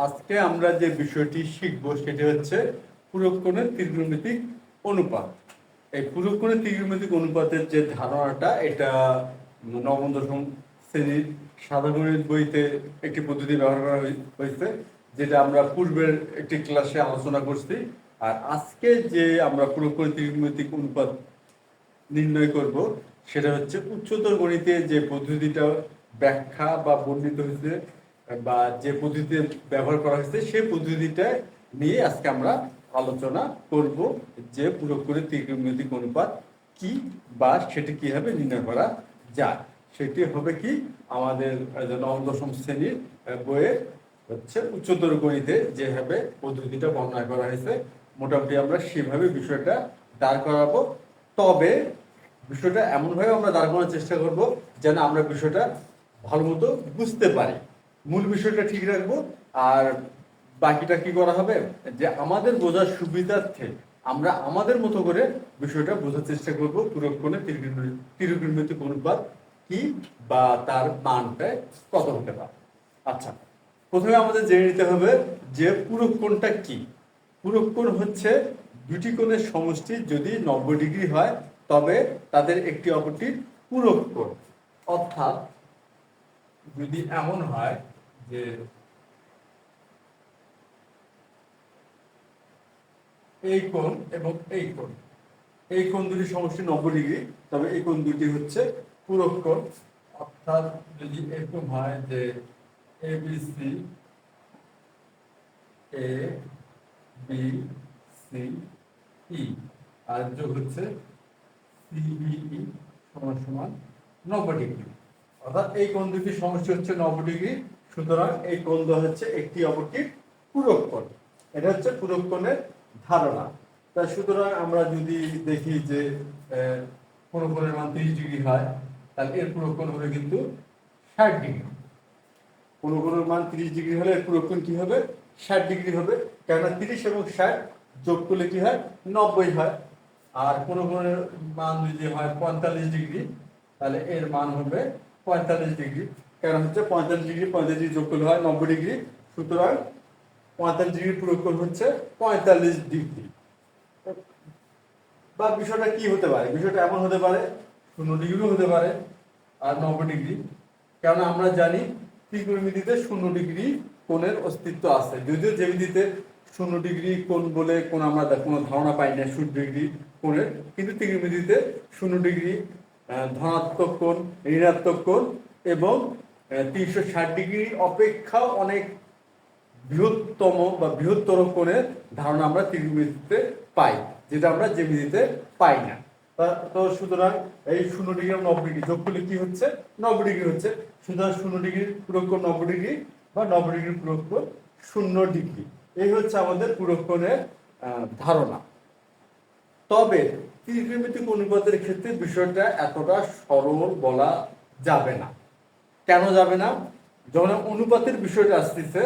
আজকে আমরা যে বিষয়টি শিখব সেটি হচ্ছে পুরুষকোণের ত্রিগুণমিতিক অনুপাত। এই পুরুষকোণের ত্রিগুণমিতিক অনুপাতের যে ধারণাটা, এটা নবম দশম শ্রেণীর সাধারণ গণিত বইতে একটি পদ্ধতি ব্যবহার করা হয়েছে, যেটা আমরা পূর্বের একটি ক্লাসে আলোচনা করছি। আর আজকে যে আমরা পুরুষকোণের ত্রিগুণমিতিক অনুপাত নির্ণয় করব সেটা হচ্ছে উচ্চতর গণিতে যে পদ্ধতিটা ব্যাখ্যা বা বর্ণিত হয়েছে বা যে পদ্ধতিতে ব্যবহার করা হয়েছে সেই পদ্ধতিটা নিয়ে আজকে আমরা আলোচনা করব যে পুরোপুরি ত্রিগুণমিতিক অনুপাত কি বা সেটি কিভাবে নির্ণয় করা যায়। সেটি হবে কি আমাদের নবম দশম শ্রেণীর বইয়ে হচ্ছে উচ্চতর গণিতে যেভাবে পদ্ধতিটা বর্ণনা করা হয়েছে, মোটামুটি আমরা সেভাবে বিষয়টা দাঁড় করাবো। তবে বিষয়টা এমনভাবে আমরা দাঁড় করানোর চেষ্টা করব যেন আমরা বিষয়টা ভালো মতো বুঝতে পারি। মূল বিষয়টা ঠিক রাখবো, আর বাকিটা কি করা হবে যে আমাদের বোঝার সুবিধার্থে আমরা আমাদের মতো করে বিষয়টা বোঝার চেষ্টা করব। পুরোক্ষণে ত্রিগুণমিতিক অনুপাত কি বা তার মানটা কত হতে পারে। আচ্ছা, প্রথমে আমাদের জেনে নিতে হবে যে পুরোক্ষণটা কি। পুরোক্ষণ হচ্ছে দুটি কোণের সমষ্টি যদি 90 ডিগ্রি হয় তবে তাদের একটি অপরটির পূরক কোণ। অর্থাৎ যদি এমন হয় যে এই কোণ এবং এই কোণ দুটি সমষ্টি 90 ডিগ্রি, তবে এই কোণ দুটি হচ্ছে পূরক কোণ। অর্থাৎ যদি এরকম হয় যে ABC A B C E আর যোগ হচ্ছে সিবিই সমান সমান 90 ডিগ্রি। অর্থাৎ এই কোণ দুটি সমষ্টি হচ্ছে 90 ডিগ্রি, সুতরাং এই কোণ দেওয়া হচ্ছে একটি অপরটির পূরক কোণ। এটা হচ্ছে পূরক কোণের ধারণা। তাই সুতরাং আমরা যদি দেখি যে কোনো কোণের মান 30 ডিগ্রি হয়, তাহলে এর পূরক কোণ হবে কিন্তু 60 ডিগ্রি। কোনো কোণের মান 30 ডিগ্রি হলে এর পূরক কোণ কি হবে? 60 ডিগ্রি হবে, কেননা 30 এবং 60 যোগ করলে কি হয়? 90 হয়। আর কোনো কোণের মান যদি হয় 45 ডিগ্রি, তাহলে এর মান হবে 45 ডিগ্রি। কারণ হচ্ছে 45 ডিগ্রি 45 ডিগ্রি যোগ করলে হয় 90 ডিগ্রি, সুতরাং 45 ডিগ্রি পূরক কোণ হচ্ছে 45 ডিগ্রি। বা বিষয়টা কি হতে পারে? বিষয়টা এমন হতে পারে 0 ডিগ্রিও হতে পারে আর 90 ডিগ্রি, কারণ আমরা জানি ত্রিকোণমিতিতে 0 ডিগ্রি কোণের অস্তিত্ব আছে। যদিও জ্যামিতিতে 0 ডিগ্রি কোণ বলে কোণ আমরা কোনো ধারণা পাই না 0 ডিগ্রি কোণের, কিন্তু ত্রিকোণমিতিতে 0 ডিগ্রি ধনাত্মক কোণ, ঋণাত্মক কোণ এবং 360 ডিগ্রি অপেক্ষা অনেক বৃহত্তম বা বৃহত্তর কোণের ধারণা আমরা ত্রিকোণমিতিতে পাই, যেটা আমরা জ্যামিতিতে পাই না। তো সুতরাং এই 0 ডিগ্রি এবং 90 ডিগ্রি যোগ করলে কি হচ্ছে? 90 ডিগ্রি হচ্ছে। সুতরাং 0 ডিগ্রির পূরক কোণ 90 ডিগ্রি বা 90 ডিগ্রির পূরক কোণ 0 ডিগ্রি। এই হচ্ছে আমাদের পূরক কোণের ধারণা। তবে ত্রিকোণমিতিক অনুপাতের ক্ষেত্রে বিষয়টা এতটা সরল বলা যাবে না। কেন যাবে না? যখন অনুপাতের বিষয়টা আসতেছে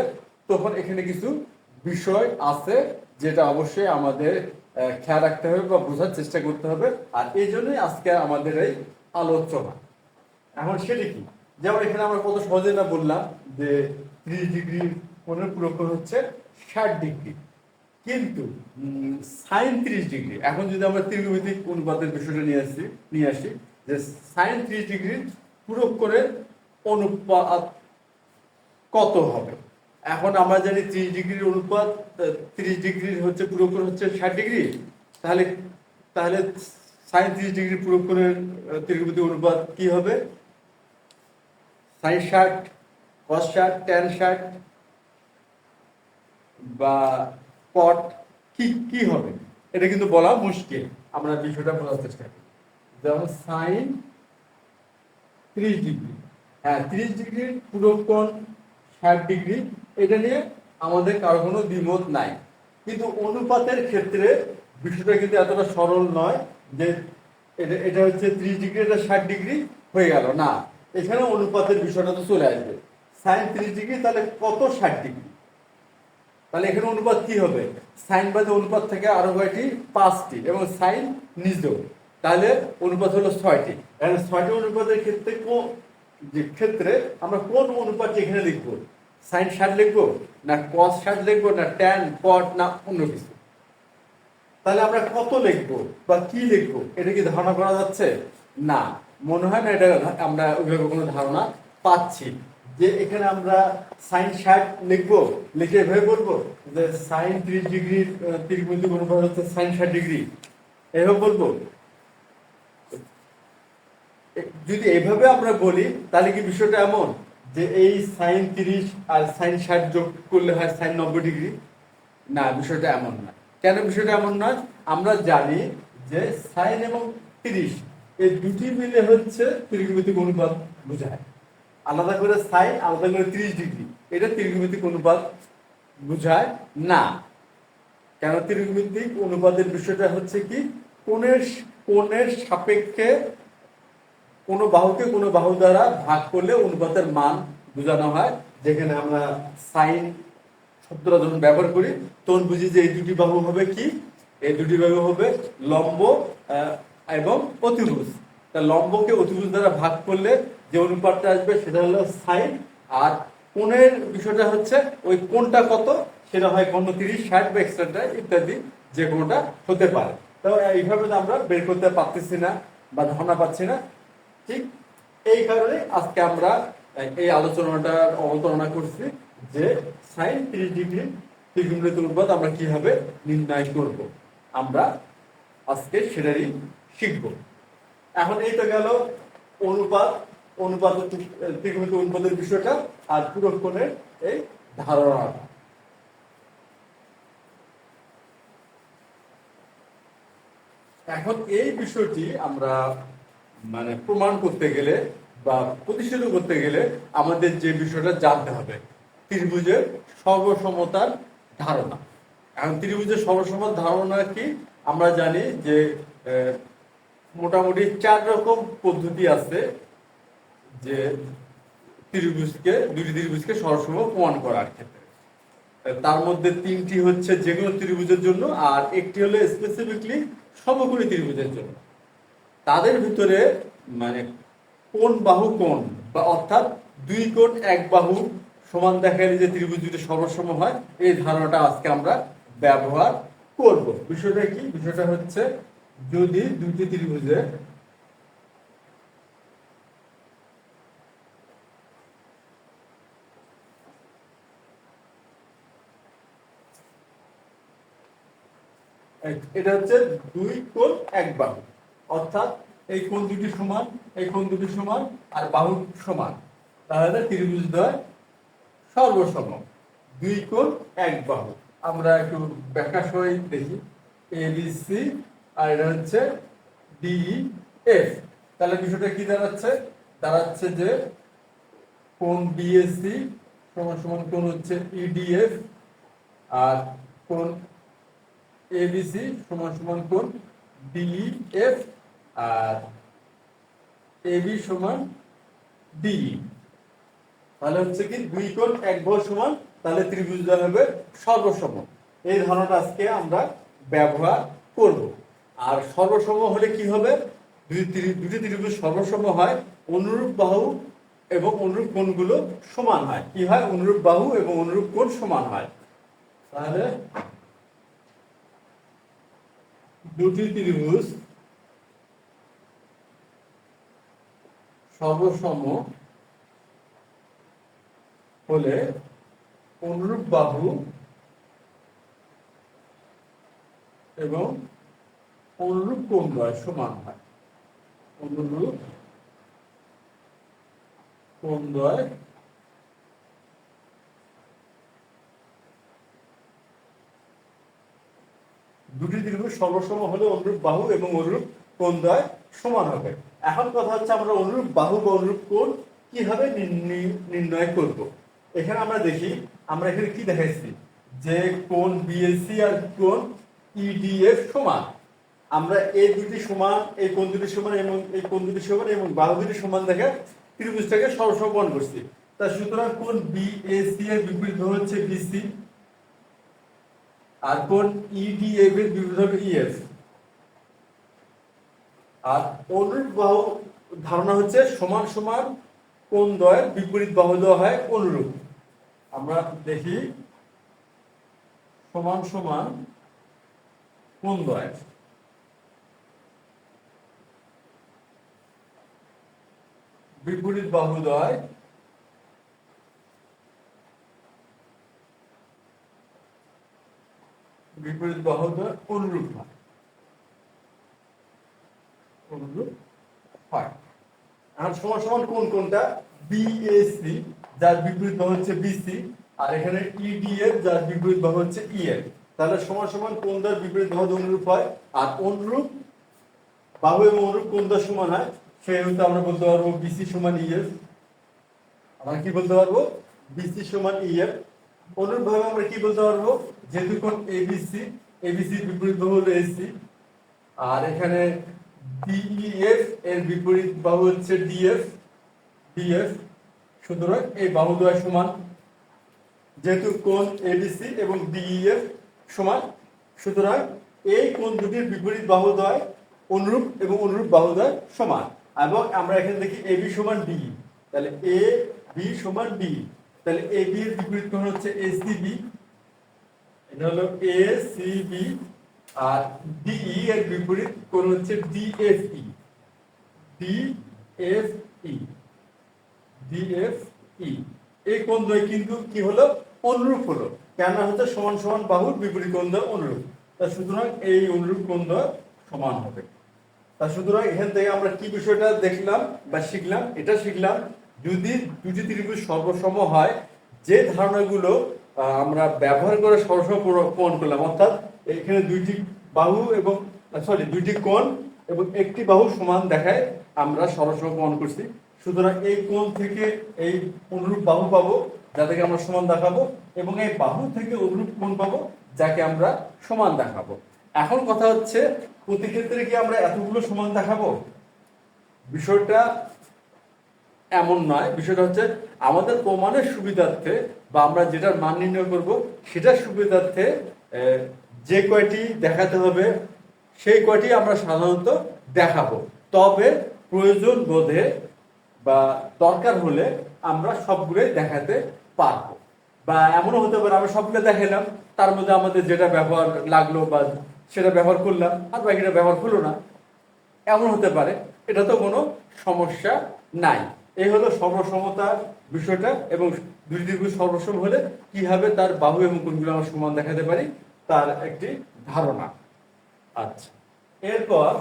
তখন এখানে কিছু বিষয় আছে যেটা অবশ্যই আমাদের খেয়াল রাখতে হবে বা বোঝার চেষ্টা করতে হবে। আর এই জন্যই আজকে আমাদের এই আলোচনা। এখন সেটা কি? যেমন এখানে আমরা কত সহজে না বললাম যে 30 ডিগ্রি কোণের পূরক কোণ হচ্ছে 60 ডিগ্রি, কিন্তু সাইন 30 ডিগ্রি। এখন যদি আমরা ত্রিকোণমিতিক অনুপাতের বিষয়টা নিয়ে আসি যে সাইন 30 ডিগ্রির পূরক কোণের অনুপাত কত হবে? এখন আমরা জানি 30 ডিগ্রির অনুপাত 30 ডিগ্রির হচ্ছে পূরক কোণ হচ্ছে 60 ডিগ্রি, তাহলে তাহলে সাইন 30 ডিগ্রির পূরক কোণের ত্রিকোণমিতিক অনুপাত কি হবে? সাইন 60, কস 60, ট্যান 60 বা কট কি হবে? এটা কিন্তু বলা মুশকিল, আমরা বিষয়টা বোঝার চেষ্টা করি। যেমন সাইন 30 ডিগ্রি, হ্যাঁ 30 ডিগ্রির পূরক কোণ 60 ডিগ্রি, এটা নিয়ে আমাদের কারো কোনো দ্বিমত নাই। কিন্তু অনুপাতের ক্ষেত্রে বিষয়টা কিন্তু এতটা সরল নয় যে এটা হচ্ছে 30 ডিগ্রি এটা 60 ডিগ্রি হয়ে গেল না। এখানে অনুপাতের বিষয়টা তো চলে আসবে। সাইন 30 ডিগ্রি তাহলে কত 60 ডিগ্রি? তাহলে এখানে অনুপাত কি হবে? সাইন বাদে অনুপাত থেকে আরো কয়টি? 5টি, এবং সাইন নিজেও, তাহলে অনুপাত হলো 6টি। এখন 6টি অনুপাতের ক্ষেত্রে আমরা কোন অনুপাতটি এখানে লিখবো? সাইন 60 লিখবো, না কস 60 লিখবো, না ট্যান কট, না অন্য কিছু? তাহলে আমরা কত লিখবো বা কি লিখবো এটা কি ধারণা করা যাচ্ছে? না, মনে হয় না এটা আমরা ওইভাবে কোনো ধারণা পাচ্ছি। যে এখানে আমরা সাইন 60 লিখবো, লিখে এভাবে বলবো যে সাইন 30 ডিগ্রির ত্রিকোণমিতিক অনুপাত হচ্ছে সাইন 60 ডিগ্রি, এভাবে বলবো? যদি এইভাবে আমরা বলি তাহলে কি বিষয়টা এমন যে এই সাইন 30 আর সাইন 60 যোগ করলে হয় সাইন 90 ডিগ্রি? না, বিষয়টা এমন না। কেন বিষয়টা এমন নয়? আমরা জানি যে সাইন এবং 30 এই দুটি মিলে হচ্ছে ত্রিকোণমিতিক অনুপাত বোঝায়। আলাদা করে সাইন, আলাদা করে 30 ডিগ্রি, এটা ত্রিকোণমিতিক অনুপাত বোঝায় না। কেন? ত্রিকোণমিতিক অনুপাতের বিষয়টা হচ্ছে কি, কোণের সাপেক্ষে কোনো বাহুকে কোনো বাহু দ্বারা ভাগ করলে অনুপাতের মান বোঝানো হয়। যেখানে আমরা সাইন শব্দটা যখন ব্যবহার করি তখন বুঝি যে এই দুটি বাহু হবে কি, এই দুটি বাহু হবে লম্ব এবং অতিভুজ। তা লম্বকে অতিভুজ দ্বারা ভাগ করলে যে অনুপাতটা আসবে সেটা হলো সাইন, আর কোণের বিষয়টা হচ্ছে ওই কোণটা কত সেটা হয় কোণ 30, 60 বা এক্সট্রা ইত্যাদি যে কোনোটা হতে পারে। তো এইভাবে আমরা বের করতে পারতেছি না বা ধারণা পাচ্ছি না। ঠিক এই কারণে আজকে আমরা এই আলোচনাটার অবতারণা করছি যে সাইন 30 ডিগ্রি ত্রিকোণমিতিক অনুপাত আমরা কিভাবে নির্ণয় করব, আমরা আজকে সেটারই শিখব। এখন এই তো গেল অনুপাত ত্রিকোণমিতিক অনুপাতের বিষয়টা আর পূরক কোণের এই ধারণাটা। এখন এই বিষয়টি আমরা মানে প্রমাণ করতে গেলে বা প্রতিষ্ঠিত করতে গেলে আমাদের যে বিষয়টা জানতে হবে, ত্রিভুজের সর্বসমতার ধারণা। এখন ত্রিভুজের সর্বসমতার ধারণা কি? আমরা জানি যে মোটামুটি 4 রকম পদ্ধতি আছে যে দুটি ত্রিভুজকে সর্বসম প্রমাণ করার ক্ষেত্রে। তার মধ্যে 3টি হচ্ছে যেকোনো ত্রিভুজের জন্য, আর একটি হলো স্পেসিফিকলি সমকোণী ত্রিভুজের জন্য। তাদের ভিতরে মানে কোণ বাহু কোণ বা অর্থাৎ দুই কোণ এক বাহু সমান দেখালে যে ত্রিভুজ দুটি সর্বসম হয়, এই ধারণাটা আজকে আমরা ব্যবহার করব। বিষয়টা কি? বিষয়টা হচ্ছে যদি দুটি ত্রিভুজে এটা হচ্ছে দুই কোণ এক বাহু, অর্থাৎ এই কোণ দুটি সমান, এই কোণ দুটি সমান আর বাহু সমান, তাহলে ত্রিভুজদ্বয় সর্বসম। দুই কোণ এক বাহু আমরা একটু ব্যাখ্যা সহিত দেখি। ABC আর এটা হচ্ছে DEF। তাহলে বিষয়টা কি দাঁড়াচ্ছে যে কোণ BAC সমান সমান কোণ হচ্ছে EDF, আর কোণ ABC সমান সমান কোণ DEF, আর AB সমান DE। তাহলে হচ্ছে কি দুই কোণ এক বাহু সমান, তাহলে ত্রিভুজদ্বয় হবে সর্বসম। এই ধারণাটা আজকে আমরা ব্যবহার করব। আর সর্বসম হলে কি হবে? দুটি ত্রিভুজ সর্বসম হয় অনুরূপ বাহু এবং অনুরূপ কোণগুলো সমান হয়। কি হয়? অনুরূপ বাহু এবং অনুরূপ কোণ সমান হয়। তাহলে দুটি ত্রিভুজ সর্বসম হলে অনুরূপ বাহু এবং অনুরূপ কোণদ্বয় সমান হয়। অনুরূপ কোণদ্বয় দুটি ত্রিভুজ সর্বসম হলে অনুরূপ বাহু এবং অনুরূপ কোণদ্বয় সমান হবে। এখন কথা হচ্ছে আমরা অনুরূপ বাহু বা অনুরূপ কোণ কিভাবে নির্ণয় করব। এখানে আমরা দেখি, আমরা এখানে কি দেখাইছি যে কোণ BAC আর কোণ EDF সমান। আমরা এই দুটি সমান, এই কোণ দুটি সমান এবং এই কোণ দুটি সমান এবং বাহু দুটি সমান দেখে ত্রিভুজটাকে সর্বসম প্রমাণ করছি। তা সুতরাং কোণ BAC এর বিপরীত হচ্ছে BC, আর কোণ EDF এর বিপরীত হবে EF। আর অনুরূপ বাহু ধারণা হচ্ছে সমান সমান কোণদ্বয়ের বিপরীত বাহু দেওয়া হয় অনুরূপ। আমরা দেখি সমান সমান কোণ দ্বয়, বিপরীত বাহুদ্বয় অনুরূপ হয়, এখন সমান সমান কোনটা বিএসি যার বিপরীত বাহু হচ্ছে বিসি, আর এখানে ইডি এর যার বিপরীত বাহু হচ্ছে ইএফ। তাহলে সমান সমান কোনটার বিপরীত বাহু অনুরূপ হয়, আর অনুরূপ বাহু এবং অনুরূপ কোনটার সমান হয় সেই হতে আমরা বলতে পারবো বিসি সমান ইএফ। আমরা কি বলতে পারবো, বিসি সমান ইএফ। অনুরূপ ভাবে আমরা কি বলতে পারবো, যেহেতু কোণ এবিসি, এবিসির বিপরীত বাহু হলো এসি, আর এখানে ডিইএফ এর বিপরীত বাহু হচ্ছে ডিএফ, সুতরাং এই বাহুদ্বয় সমান। যেহেতু কোণ এবিসি এবং ডিইএফ সমান, সুতরাং এই কোণ দুটির বিপরীত বাহুদ্বয় অনুরূপ এবং অনুরূপ বাহুদ্বয় সমান। এবং আমরা এখানে দেখি এবি সমান ডি, তাহলে এ বি সমান ডি, তাহলে এ বি এর বিপরীত কোণ হচ্ছে এসিবি, এটা হলো এসিবি, আর ডিই এর বিপরীত কোণ হচ্ছে ডিএফই, এই কোণ দ্বয় কিন্তু কি হলো, অনুরূপ হলো, কেন হচ্ছে সমান সমান বাহুর বিপরীত কোণ দ্বয় অনুরূপ, তা সুতরাং এই অনুরূপ কোণ দ্বয় সমান হবে। তা সুতরাং এখান থেকে আমরা কি বিষয়টা দেখলাম বা শিখলাম, এটা শিখলাম যদি দুটি ত্রিভুজ সর্বসম হয়, যে ধারণাগুলো আমরা ব্যবহার করে সর্বসম প্রমাণ করলাম, অর্থাৎ এখানে দুইটি বাহু এবং দুইটি কোণ এবং একটি বাহু সমান দেখায় আমরা সর্বসম প্রমাণ করছি। সুতরাং এই কোণ থেকে এই অনুরূপ বাহু পাবো যাদেরকে আমরা সমান দেখাবো, এবং এই বাহু থেকে অনুরূপ কোণ পাবো যাকে আমরা সমান দেখাবো। এখন কথা হচ্ছে প্রতি ক্ষেত্রে কি আমরা এতগুলো সমান দেখাবো, বিষয়টা এমন নয়। বিষয়টা হচ্ছে আমাদের প্রমাণের সুবিধার্থে বা আমরা যেটার মান নির্ণয় করব সেটার সুবিধার্থে যে কয়টি দেখাতে হবে সেই কয়টি আমরা সাধারণত দেখাবো, তবে প্রয়োজন বোধে বা দরকার হলে আমরা সবগুলোই দেখাতে পারবো। বা এমনও হতে পারে আমরা সবগুলো দেখালাম, তার মধ্যে আমাদের যেটা ব্যবহার লাগলো বা সেটা ব্যবহার করলাম, আর বাকিটা ব্যবহার হলো না, এমন হতে পারে, এটা তো কোনো সমস্যা নাই। এই হলো সর্বসমতার বিষয়টা, এবং দুই ত্রিভুজ সর্বসম হলে কিভাবে তার বাহু এবং কোণগুলো আমরা সমান দেখাতে পারি তার একটি ধারণা। আচ্ছা, এরপর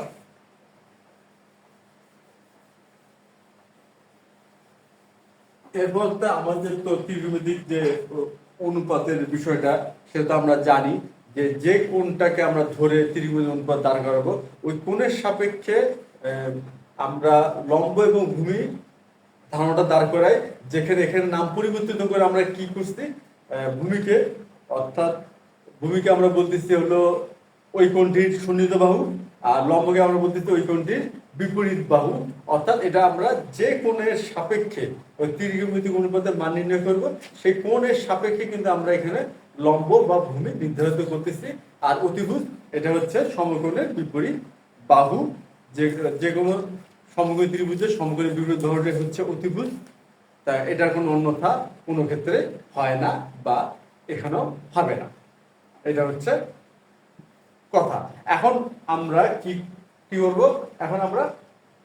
আমাদের তো ত্রিকোণমিতিক যে অনুপাতের বিষয়টা সেটা আমরা জানি, যে কোণটাকে আমরা ধরে ত্রিকোণমিতিক অনুপাত দাঁড় করাবো ওই কোণের সাপেক্ষে আমরা লম্ব এবং ভূমি ধারণাটা দাঁড় করাই, যেখানে এখানে নাম পরিবর্তিত করে আমরা কি করছি, ভূমিকে, অর্থাৎ ভূমিকে আমরা বলতেছি হলো ওই কোণটির সন্নিহিত বাহু, আর লম্বকে আমরা বলতেছি ওই কোণটির বিপরীত বাহু। অর্থাৎ এটা আমরা যে কোণের সাপেক্ষে ওই ত্রিকোণমিতিক অনুপাতের মান নির্ণয় করব সেই কোণের সাপেক্ষে কিন্তু আমরা এখানে লম্ব বা ভূমি নির্ধারিত করতেছি। আর অতিভুজ এটা হচ্ছে সমকোণের বিপরীত বাহু, যে কোনো সমকোণী ত্রিভুজের সমকোণী বিপরীত বাহুটা হচ্ছে অতিভুজ। তা এটার কোনো অন্যথা কোনো ক্ষেত্রে হয় না বা এখানেও হবে না, এটা হচ্ছে কথা। এখন আমরা কি করব, এখন আমরা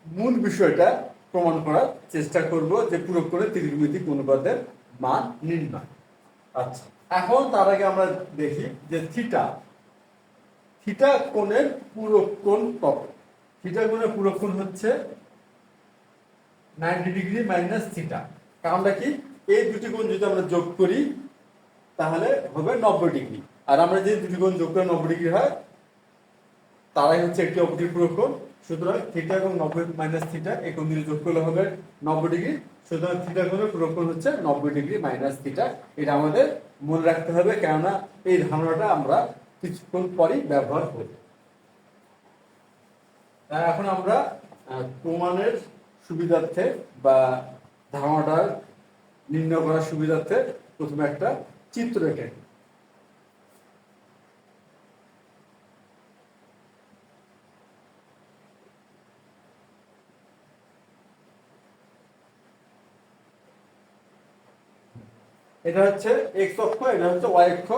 মূল বিষয়টা প্রমাণ করার চেষ্টা করব, যে পূরক করে ত্রিকোণমিতিক অনুপাতের মান নির্ণয়। আচ্ছা, এখন তার আগে আমরা দেখি যে থিটা কোণের পূরক কোণ কত। থিটা কোণের পূরক কোণ হচ্ছে 90 ডিগ্রি মাইনাস থিটা। কারণটা কি, এই দুটি কোণ যদি আমরা যোগ করি তাহলে হবে 90 ডিগ্রি, আর আমরা যে দুটি কোণ যোগ করে 90 ডিগ্রি হয় তারাই হচ্ছে একটি অপরটির পূরক কোণ। সুতরাং থিটা এবং 90 মাইনাস থিটা এই কোণ দুটি যোগ করলে হবে 90 ডিগ্রি। সুতরাং থিটা কোণের পূরক কোণ হচ্ছে 90 ডিগ্রি মাইনাস থিটা। এটা আমাদের মনে রাখতে হবে, কেননা এই ধারণাটা আমরা কিছুক্ষণ পরই ব্যবহার করব। এখন আমরা প্রমাণের সুবিধার্থে বা ধারণাটা নির্ণয় করার সুবিধার্থে প্রথমে একটা চিত্র এঁকে এটা হচ্ছে এক্স অক্ষ, এটা হচ্ছে ওয়াই অক্ষ,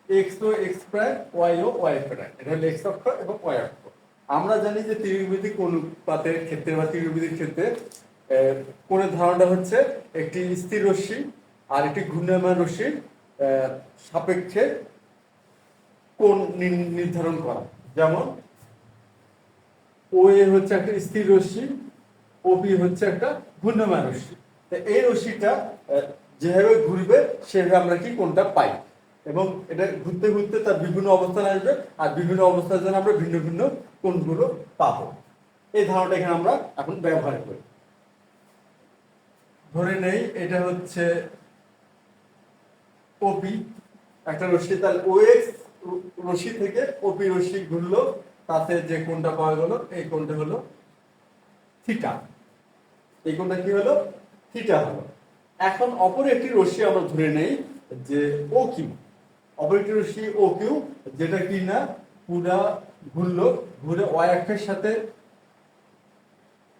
এক্স ও এক্স প্রাইম, ওয়াই ও ওয়াই প্রাইম, এটা হলো এক্স অক্ষ এবং ওয়াই অক্ষ। আমরা জানি যে ত্রিভুজের অনুপাতের ক্ষেত্রে বা ত্রিভুজের ক্ষেত্রে কোণের ধারণাটা হচ্ছে একটি স্থির রশ্মি আর একটি ঘূর্ণায়মান রশ্মির সাপেক্ষে কোণ নির্ধারণ করা। যেমন ও এ হচ্ছে একটা স্থির রশ্মি, ও বি হচ্ছে একটা ঘূর্ণায়মান রশ্মি। এই রশ্মিটা যেভাবে ঘুরবে সেভাবে আমরা কি কোণটা পাই, এবং এটা ঘুরতে ঘুরতে তার বিভিন্ন অবস্থান আসবে, আর বিভিন্ন অবস্থার জন্য আমরা ভিন্ন ভিন্ন কোণগুলো পাবো। এই ধারণাটা এখানে আমরা এখন ব্যবহার করি। ধরে নেই এটা হচ্ছে ওপি একটা রশ্মি, তাহলে ও এক্স রশ্মি থেকে ওপি রশ্মি ঘুরলো, তাতে যে কোণটা পাওয়া গেল এই কোণটা হলো থিটা। এই কোণটা কি হলো? থিটা হলো। এখন অপর একটি রশ্মি আমরা ধরে নেই যে ও কিউ, অপর একটি রশ্মি ও কিউ, যেটা কি না পুরা ঘুরলো, ঘুরে ওয়াই অক্ষের সাথে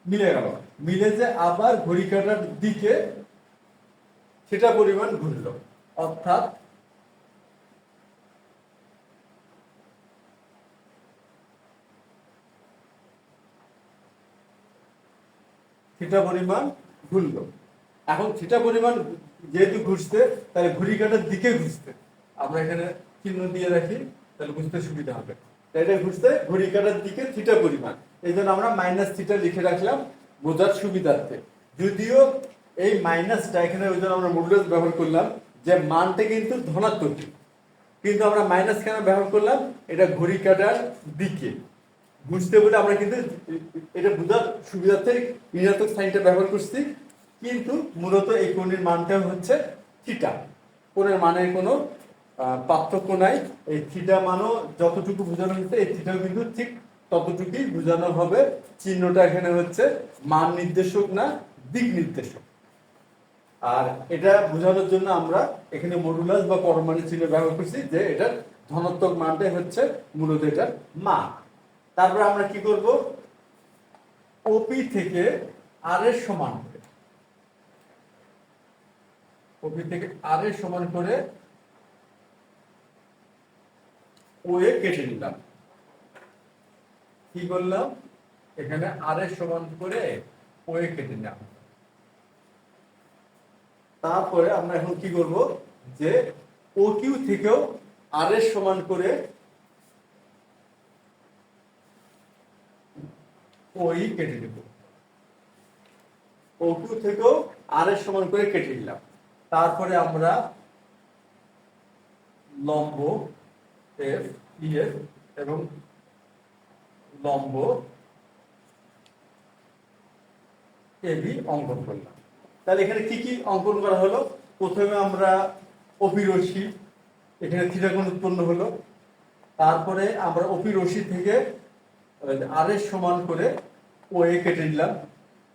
মিলে গেল, মিলে যে আবার ঘড়ি কাঁটার দিকে থিটা পরিমাণ ঘুরলো, অর্থাৎ থিটা পরিমাণ ঘুরলো। এখন থিটা পরিমাণ যেহেতু ঘুরছে, তাহলে ঘড়ি কাঁটার দিকে ঘুরছে, আমরা এখানে চিহ্ন দিয়ে রাখি তাহলে বুঝতে সুবিধা হবে। এটা ঘুরছে ঘড়ি কাঁটার দিকে থিটা পরিমাণ, এই জন্য আমরা মাইনাস থিটা লিখে রাখলাম বোঝার সুবিধার্থে। যদিও এই মাইনাসটা এখানে ওই জন্য আমরা মডুলাস ব্যবহার করলাম, যে মানটা কিন্তু ধনাত্মক, কিন্তু আমরা মাইনাস কেন ব্যবহার করলাম? এটা ঘড়ি কাঁটার দিকে বুঝতে বলে আমরা কিন্তু এটা বোঝার সুবিধার্থে ঋণাত্মক সাইনটা ব্যবহার করছি, কিন্তু মূলত এই কোণের মানটা হচ্ছে থিটা। কোণের মানের কোনো পার্থক্য নাই, এই থিটা মানও যতটুকু বোঝানো হচ্ছে এই থিটাও কিন্তু ঠিক ততটুকুই বোঝানো হবে। চিহ্নটা এখানে হচ্ছে মান নির্দেশক না দিক নির্দেশক। আর এটা বোঝানোর জন্য আমরা এখানে মডুলাস বা পরমাণু চিহ্ন ব্যবহার করছি, যে এটার ধনাত্মক মানটাই হচ্ছে মূলত এটার মান। তারপর আমরা কি করব? ওপি থেকে আর এর সমান করে, ওপি থেকে আর এর সমান করে ও এ কেটে নিলাম। কি করলাম? এখানে আর এর সমান করে ও এ কেটে নিলাম। তারপরে আমরা এখন কি করব? যে ও কিউ থেকেও আর এর সমান করে ওই কেটে নেব। ও কিউ থেকেও আর এর সমান করে কেটে নিলাম। তারপরে আমরা লম্ব এফ ই এফ এবং লম্ব এবি অঙ্কন করলাম। তাহলে এখানে কি কি অঙ্কন করা হলো? প্রথমে আমরা ওপি রশ্মি, এখানে থিটা কোণ উৎপন্ন হলো। তারপরে আমরা ওপি রশ্মি থেকে আর এর সমান করে ও এ কেটে নিলাম,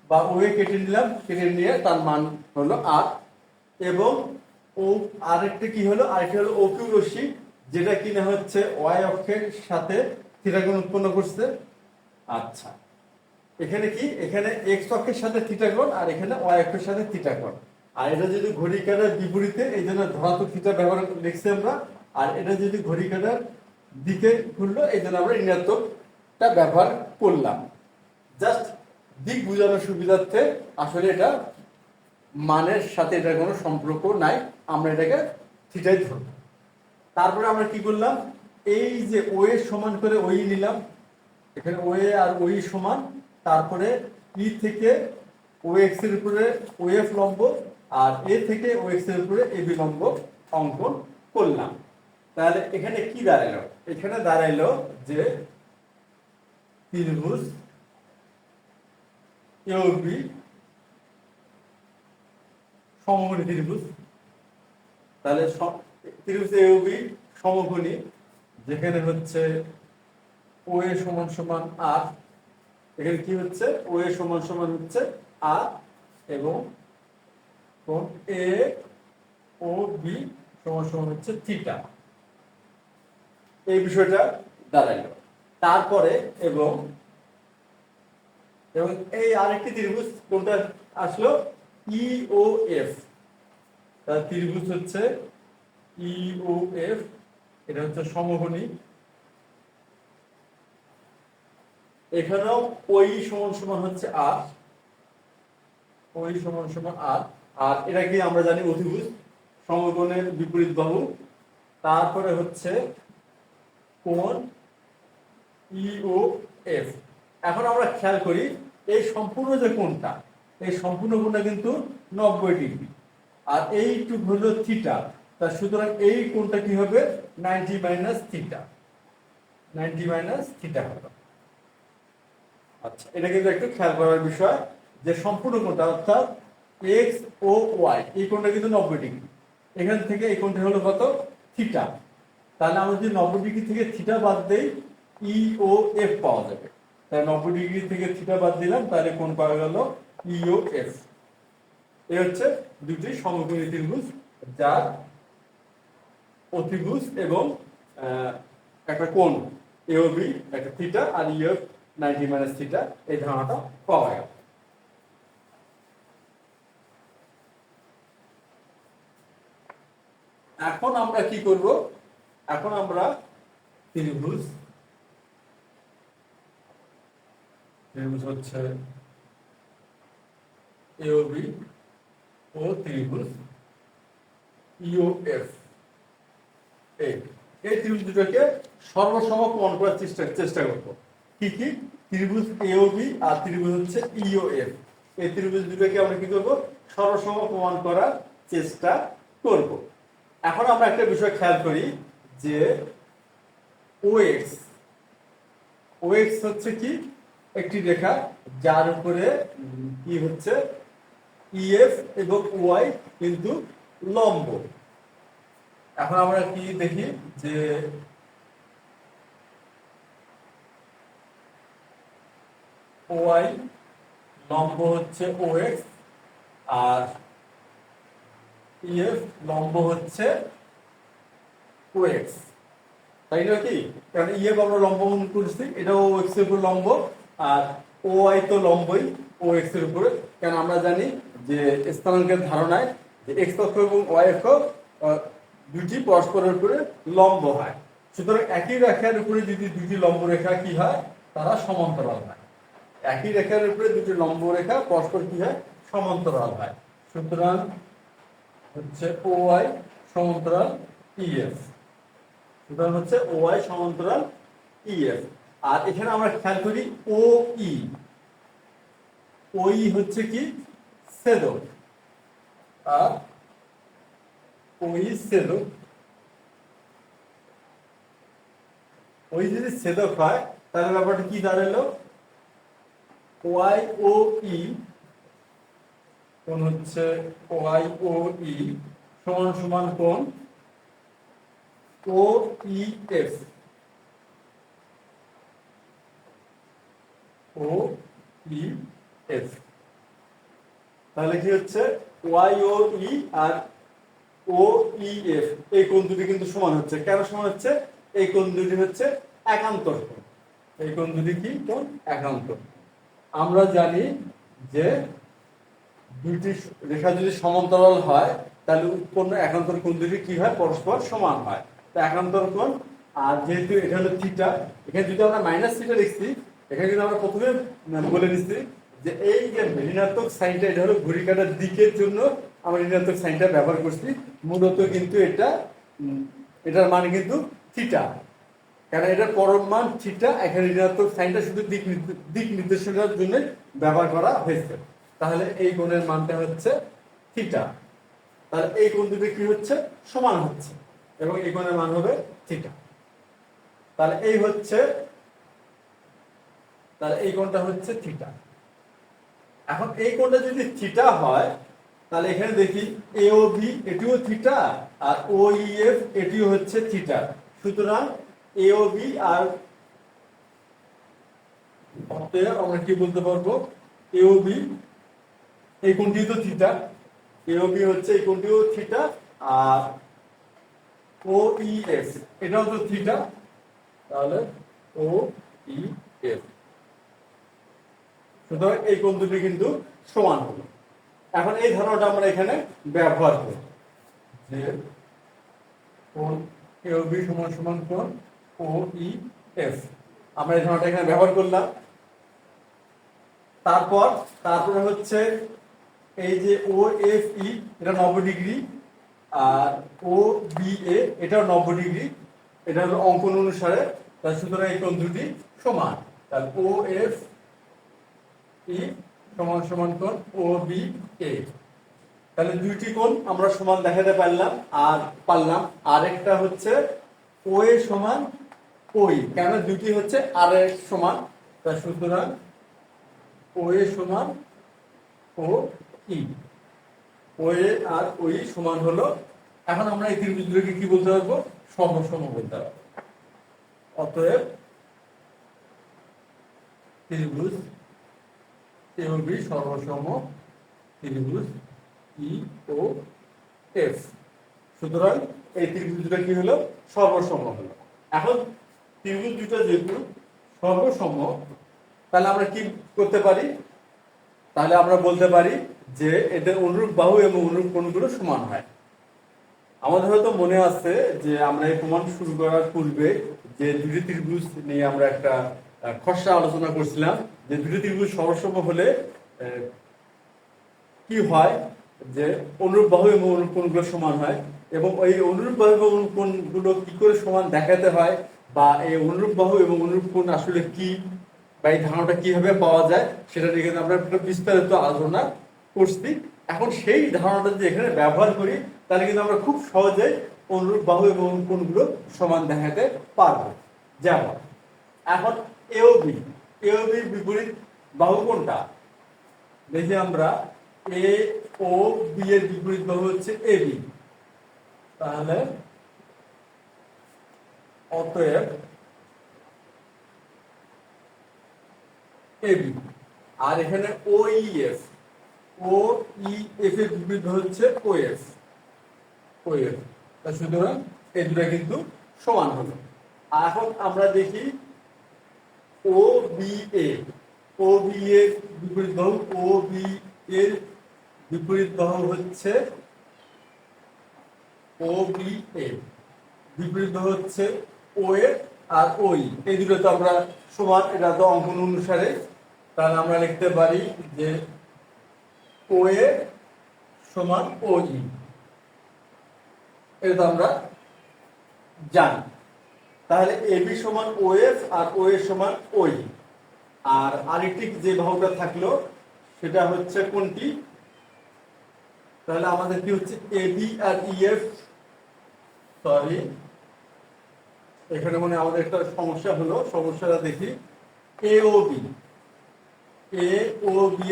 বা ও এ কেটে নিলাম, কেটে নিয়ে তার মান হলো আর। এবং ও আরেকটা কি হলো? আরেকটা হলো ও কিউ রশ্মি, যেটা কিনা হচ্ছে ওয়াই অক্ষের সাথে থিটা কোণ উৎপন্ন করছে। আচ্ছা, এখানে কি? এখানে এক্স অক্ষের সাথে থিটা কোণ, আর এখানে ওয়াই অক্ষের সাথে থিটা কোণ। আর এটা যদি ঘড়ি কাঁটার বিপরীতে, এই জন্য ধনাত্মক থিটা ব্যবহার লিখছি আমরা। আর এটা যদি ঘড়ি কাঁটার দিকে ঘুরলো, এই জন্য আমরা ঋণাত্মকটা ব্যবহার করলাম। জাস্ট দিক বোঝানোর সুবিধার্থে, আসলে এটা মানের সাথে এটার কোনো সম্পর্ক নাই, আমরা এটাকে থিটাই ধরব। তারপরে আমরা কি করলাম? এই যে ও এর সমান করে ওই নিলাম, এখানে ও এ আর ওই সমান। তারপরে ই থেকে ও এক্স এর উপরে ও এফ লম্ব, আর এ থেকে ও এক্স এর উপরে এ বি লম্ব অঙ্কন করলাম। তাহলে এখানে কি দাঁড়াইলো? এখানে দাঁড়াইলো যে ত্রিভুজ এ ও বি সমকোণী ত্রিভুজ। তাহলে ত্রিভুজ এ ও বি সমকোণী, যেখানে হচ্ছে ও এ সমান সমান আর, এখানে কি হচ্ছে? ও এ সমান সমান হচ্ছে আর, এবং কোণ এ ও বি সমান সমান হচ্ছে থিটা। এই বিষয়টা দাঁড়াইলো। তারপরে এবং এই আরেকটি ত্রিভুজ কোনটা আসলো? ই ও এফ। তার ত্রিভুজ হচ্ছে ইওএফ, এটা হচ্ছে সমকোণী। এখানেও ওই সমান সমান হচ্ছে আর, ওই সমান সমান আর, আর এটা কি আমরা জানি অতিভুজ, সমকোণের বিপরীত বাহু। তারপরে হচ্ছে কোণ ইও এফ। এখন আমরা খেয়াল করি এই সম্পূর্ণ যে কোণটা, এই সম্পূর্ণ কোণটা কিন্তু 90 ডিগ্রি, আর এইটুক হলো থিটা। তা সুতরাং এই কোণটা কি হবে 90 মাইনাস থিটা, 90 মাইনাস থিটা হবে। আচ্ছা, এটা কিন্তু একটু খেয়াল করার বিষয় যে সম্পূর্ণ কোণটা অর্থাৎ এক্স ও ওয়াই এই কোণটা কিন্তু 90 ডিগ্রি, এখান থেকে এই কোণটা হলো কত থিটা। তাহলে আমরা যদি 90 ডিগ্রি থেকে থিটা বাদ দেই ই ও এফ পাওয়া যাবে। তাই 90 ডিগ্রি থেকে থিটা বাদ দিলাম, তাহলে কোণ পাওয়া গেল ই ও এফ। এই হচ্ছে দুটি সমকোণী ত্রিভুজ যার অতিভুজ এবং একটা কোণ এওবি একটা থিটা আর ইএফ 90 মাইনাস থিটা, এই ধারণাটা পাওয়া গেল। এখন আমরা কি করব, এখন আমরা ত্রিভুজ হচ্ছে এওবি ও ত্রিভুজ ইওএফ, এই ত্রিভুজ দুটোকে সর্বসম প্রমাণ করার চেষ্টা করব। কি কি? ত্রিভুজ এওবি আর ত্রিভুজ হচ্ছে ইওএফ, এই ত্রিভুজ দুটোকে আমরা কি করব সর্বসম প্রমাণ করার চেষ্টা করব। এখন আমরা একটা বিষয় খেয়াল করি যে ওএক্স, ওএক্স হচ্ছে কি একটি রেখা যার উপরে কি হচ্ছে ইএফ এবং ওয়াই কিন্তু লম্ব। এখন আমরা কি দেখি যে ওয়াই লম্ব হচ্ছে ওএক্স আর ইএফ লম্ব হচ্ছে ওএক্স, তাই না কি? কারণ ইএফ আমরা লম্ব করছি, এটাও ওএক্স এর উপর লম্ব, আর ওয়াই তো লম্বই ওএক্স এর উপরে। কারণ আমরা জানি যে স্থানাঙ্কের ধারণায় যে এক্স অক্ষ এবং ওয়াই অক্ষ দুটি পরস্পরের উপরে লম্ব হয়। সুতরাং একই রেখার উপরে যদি দুটি লম্ব রেখা কি হয়, তারা সমান্তরাল হয়। একই রেখার উপরে দুটি লম্ব রেখা পরস্পর কি হয়, সমান্তরাল হয়। সুতরাং হচ্ছে ওয়াই সমান্তরাল ইএফ, সুতরাং হচ্ছে ওয়াই সমান্তরাল ইএফ। আর এখানে আমরা খেয়াল করি ও ই, ওই হচ্ছে কি ছেদক, আর ওই ছেদক, ওই যদি ছেদক হয় তাহলে ব্যাপারটা কি দাঁড়ালো, ওয়াই ও ই কোণ হচ্ছে ওয়াই ও ই সমান সমান কোণ ও ই এফ, ও ই এফ। তাহলে কি হচ্ছে ওয়াই ও ই আর ও ই এফ এই কোণ দুটি কিন্তু সমান হচ্ছে। কেন সমান হচ্ছে? এই কোণ দুটি হচ্ছে একান্তর কোণ, এই কোণ দুটি কি কোণ একান্তর। আমরা জানি যে দুটি রেখা যদি সমান্তরাল হয় তাহলে উৎপন্ন একান্তর কোণ দুটি কি হয়, পরস্পর সমান হয়। তো একান্তর কোণ, আর যেহেতু এটা হলো থিটা, এখানে যদি আমরা মাইনাস থিটা লিখছি, এখানে কিন্তু আমরা প্রথমে বলে দিচ্ছি যে এই যে ঋণাত্মক সাইনটা এটা হলো ঘড়ি কাঁটার দিকের জন্য আমরা ঋণাত্মক সাইনটা ব্যবহার করছি। মূলত কিন্তু এটার মানে কিন্তু থিটা, কারণ এটার পরম মান থিটা। এখানে ঋণাত্মক সাইনটা শুধু দিক নির্দেশনার জন্য ব্যবহার করা হয়েছে। তাহলে এই কোণের মানটা হচ্ছে থিটা। তাহলে এই কোণ দুটো কি হচ্ছে, সমান হচ্ছে, এবং এই কোণের মান হবে থিটা। তাহলে এই হচ্ছে, তাহলে এই কোণটা হচ্ছে থিটা। এখন এই কোণটা যদি থিটা হয় তাহলে এখানে দেখি এও বি এটিও থিটা আর ও ই এফ এটিও হচ্ছে থিটা। সুতরাং এও বি আর আমরা কি বলতে পারবো, এও বি এই কোণটিও তো থিটা, এও বি হচ্ছে এই কোণটিও থিটা, আর ও ই এফ এটাও তো থিটা, তাহলে ও ই এফ। সুতরাং এই কোণ দুটি কিন্তু সমান হলো। এখন এই ধারণাটা আমরা এখানে ব্যবহার করি। যে কোণ এওবি সমান সমান কোণ ও ই এফ। আমরা এই ধারণাটা এখানে ব্যবহার করলাম। তারপরে হচ্ছে এই যে ও এফ ই এটা 90 degree, R O B A এটাও 90 ডিগ্রি, এটা হলো অঙ্কন অনুসারে। তাহলে সুতরাং এই কোণ দুটি সমান। তাহলে ও এফ ই সমান সমান কোণ ও বি এ। তাহলে দুইটি কোণ আমরা সমান দেখাতে পারলাম। আরেকটা হচ্ছে ও এ সমান ওই, কেন দুটি হচ্ছে আর এর সমান। তাই সুতরাং ও এ সমান ও ই, ও এ আর ওই সমান হলো। এখন আমরা এই ত্রিভুজ দুটোকে কি বলতে পারবো? সর্বসম বলতে পারবো। অতএব ত্রিভুজ এবি সর্বসম ত্রিভুজ ই ও এফ। সুতরাং এই ত্রিভুজ দুটো কি হলো? সর্বসম হলো। এখন ত্রিভুজ দুটো যেহেতু সর্বসম, তাহলে আমরা কি করতে পারি? তাহলে আমরা বলতে পারি যে এদের অনুরূপ বাহু এবং অনুরূপ কোণগুলো সমান হয়। আমাদের হয়তো মনে আছে যে আমরা এই প্রমাণ শুরু করার পূর্বে যে দুটি ত্রিভুজ নিয়ে আমরা একটা খসড়া আলোচনা করছিলাম, যে দুটি ত্রিভুজ সর্বসম হলে কি হয়, যে অনুরূপ বাহু এবং অনুরূপ কোণগুলো সমান হয়। এবং এই অনুরূপ বাহু এবং অনুরূপ কোণগুলো কি করে সমান দেখাতে হয়, বা এই অনুরূপ বাহু এবং অনুরূপ কোণ আসলে কি, বা এই ধারণাটা কিভাবে পাওয়া যায়, সেটা নিয়ে কিন্তু আমরা বিস্তারিত আলোচনা করছি। এখন সেই ধারণাটা যদি এখানে ব্যবহার করি, তাহলে কিন্তু আমরা খুব সহজেই অনুরূপ বাহু এবং কোণগুলো সমান দেখাতে পারবো। যেমন এখন এওবি বিপরীত বাহু কোনটা? দেখি আমরা, এ ও বি এর বিপরীত বাহু হচ্ছে এবি। তাহলে অতএব এবি, আর এখানে ও ই এফ এর বিপরীত হচ্ছে ও এফ। সুতরাং এই দুটো কিন্তু সমান হলো। এখন আমরা দেখি ও বি এর বিপরীত বাহু, ও বি এর বিপরীত বাহু হচ্ছে ও বি এ, বিপরীত বাহু হচ্ছে ও এ আর ওই, এই দুটো তো আমরা সমান, এটা তো অঙ্কন অনুসারে। তাহলে আমরা লিখতে পারি যে ও এ সমান ও ই, এটা তো আমরা জানি। তাহলে এবি সমান ও এফ আর ও এ সমান ওই। আর আরেকটি যে বাহুটা থাকলো সেটা হচ্ছে কোনটি? তাহলে আমাদের কি হচ্ছে এবি আর ইএফ, সরি এখানে মানে আমাদের একটা সমস্যা হলো, সমস্যাটা দেখি। এ ও বি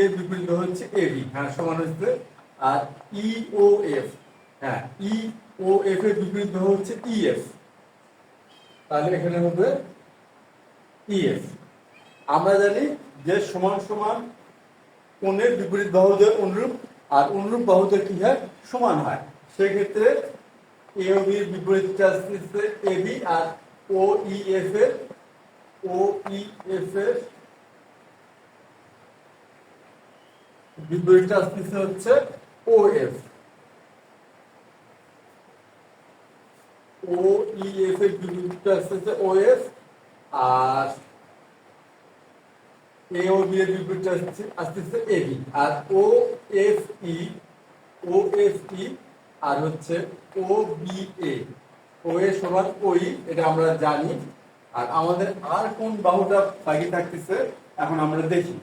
এর বিপরীত হচ্ছে এবি, হ্যাঁ সমান হচ্ছে। আর ই ও এফ, হ্যাঁ ই ও এফ এর বিপরীত হচ্ছে ইএফ, তাহলে এখানে হবে ইএফ। আমরা জানি যে সমান সমান কোণের বিপরীত বাহুদের অনুরূপ, আর অনুরূপ বাহুদের কি হয়? সমান হয়। সেক্ষেত্রে এ ও বি এর বিপরীতটা আসছে এবি, আর ও ই এফ এর বিপরীতটা আসছে হচ্ছে ও এফ। ও ই এফ এর বিপরীতটা আসছে ও এফ, আর এ ও বি এর বিপরীতটা আসছে এবি। আর ও এফ ই আর হচ্ছে ও বি এ, ও এ সমান ওই, এটা আমরা জানি। আর আমাদের আর কোন বাহুটা বাকি থাকতেছে এখন আমরা দেখি।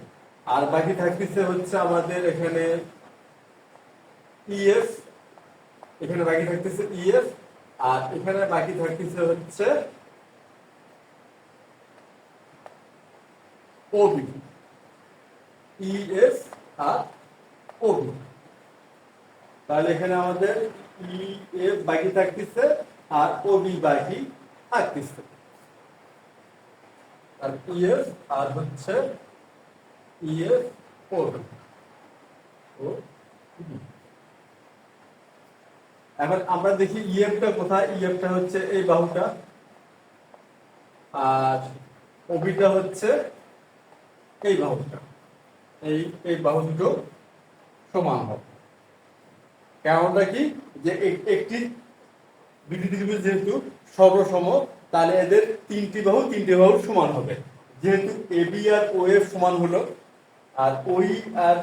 আর বাকি থাকতেছে হচ্ছে আমাদের এখানে ইএফ, এখানে বাকি থাকতেছে ইএফ, আর এখানে বাকি থাকতেছে হচ্ছে ওবি, ইএফ আর ওবি। তাহলে এখানে আমাদের ইএফ বাকি থাকতেছে আর ওবি বাকি থাকতেছে। আর ইএফ আর হচ্ছে ইএফ ওবি। এখন আমরা দেখি ইএফটা কোথায়। ইএফটা হচ্ছে এই বাহুটা, আর ওবিটা হচ্ছে এই বাহুটা। এই বাহু দুটো সমান হবে। কারণটা কি যে একটি দুটি ত্রিভুজ যেহেতু সর্বসম, তাহলে এদের তিনটি বাহু সমান হবে। যেহেতু এবি আর ও এফ সমান হলো, আর ওই আর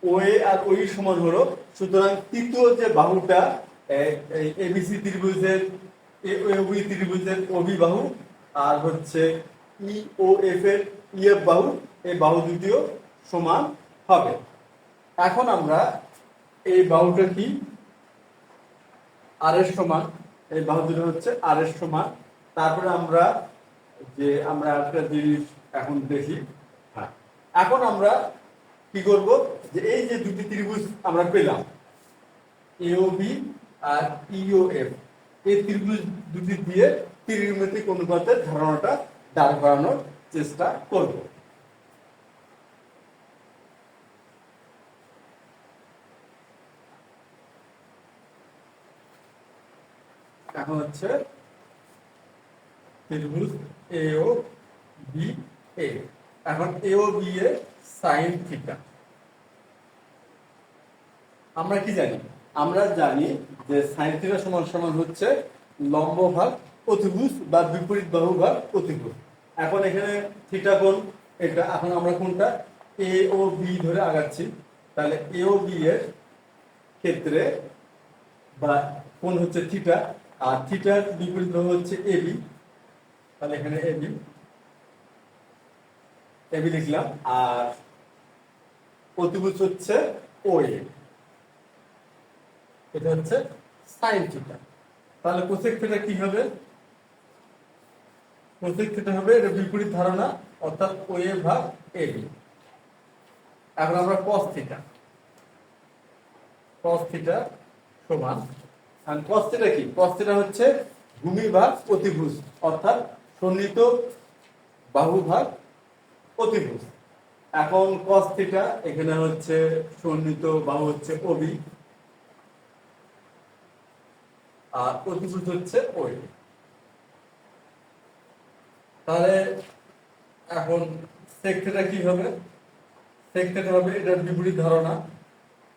ওএ আর ওই সমান হলো, সুতরাং তৃতীয় যে বাহুটা এবিসি ত্রিভুজের এবি ত্রিভুজের ওবি বাহু আর হচ্ছে ই ও এফ এর ইএফ বাহু, এই বাহু দুটিও সমান হবে। এখন আমরা এই বাহুটা কি আর এর সমান, এই বাহু দুটো হচ্ছে আর এর সমান। তারপরে আমরা একটা জিনিস এখন দেখি। হ্যাঁ, এখন আমরা কি করব, যে এই যে দুটি ত্রিভুজ আমরা পেলাম এওবি আর ইওএফ, এই ত্রিভুজ দুটি দিয়ে ত্রিমেত্রিক অনুপাতের ধারণাটা দাঁড় করানোর চেষ্টা করব। এখন হচ্ছে ত্রিভুজ এও বি এ। এখন এও বি এ সাইন থিটা আমরা কি জানি? আমরা জানি যে সাইন থিটা সমান সমান হচ্ছে লম্ব ভাগ অতিভুজ বা বিপরীত বাহু ভাগ অতিভুজ। এখন এখানে থিটা কোণ এটা, এখন আমরা কোনটা এ ও বি ধরে আগাচ্ছি, তাহলে এ ও বি এর ক্ষেত্রে বা কোণ হচ্ছে থিটা, আর থিটার বিপরীত বাহু হচ্ছে এবি, তাহলে এখানে এবি এবি লিখলাম, আর অতিভুজ হচ্ছে ওএ, এটা হচ্ছে সাইন থিটা। তাহলে কোসেক থিটা কি হবে? কোসেক থিটা হবে এটা বিপরীত ধারণা, অর্থাৎ ওএ ভাগ এবি। এখন আমরা কস থিটা সমান, আর কস থিটা কি? কস থিটা হচ্ছে ভূমি ভাগ অতিভুজ, অর্থাৎ সন্নিহিত বাহু ভাগ অতিভুজ। এখন কস থিটা এখানে হচ্ছে সন্নিহিত বাহু হচ্ছে ওবি, আর অতিভুজ হচ্ছে ওই। তাহলে এখন সেক থিটা কি হবে? সেক থিটা হবে এটার বিপরীত ধারণা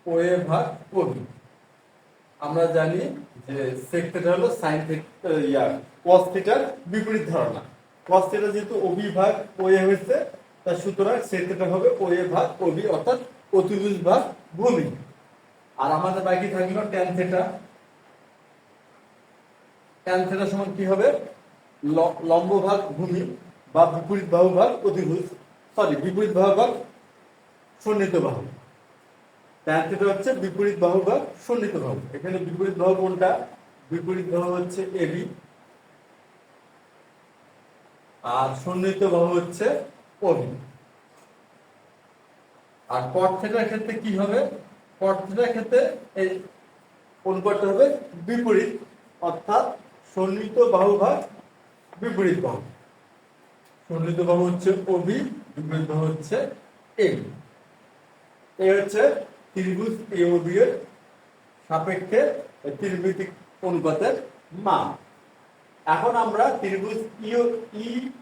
ওএ ভাগ ওবি। আমরা জানি যে সেক থিটা হলো সাইন থিটা কস থিটার বিপরীত ধারণা। কস থিটা যেহেতু ওবি ভাগ ওএ হয়েছে, তার সুতরাং সেক থিটা হবে ওএ ভাগ ওবি, অর্থাৎ অতিভুজ ভাগ ভূমি। আর আমাদের বাকি থাকলো ট্যান থিটা। ট্যান থিটা সমান কি হবে? লম্ব ভাগ ভূমি বা বিপরীত বাহু ভাগ অতিভুজ, বিপরীত বাহু ভাগ সন্নিহিত বাহু। ট্যান থিটা হচ্ছে বিপরীত বাহু ভাগ সন্নিহিত বাহু। এখানে বিপরীত বাহু কোনটা? বিপরীত বাহু হচ্ছে এবি, আর সন্নিহিত বাহু হচ্ছে ওবি। আর কট থিটার ক্ষেত্রে কি হবে? কট থিটার ক্ষেত্রে এই অনুপাতটা হবে বিপরীত, অর্থাৎ সন্নিহিত বাহু ভাগ বিপরীত বাহু। সন্নিহিত বাহু হচ্ছে ওবি, বিপরীত বাহু হচ্ছে এবি। এই হচ্ছে ত্রিভুজ এওবি এর সাপেক্ষে ত্রিমেত্রিক অনুপাতের মান। এখন আমরা ত্রিভুজ ই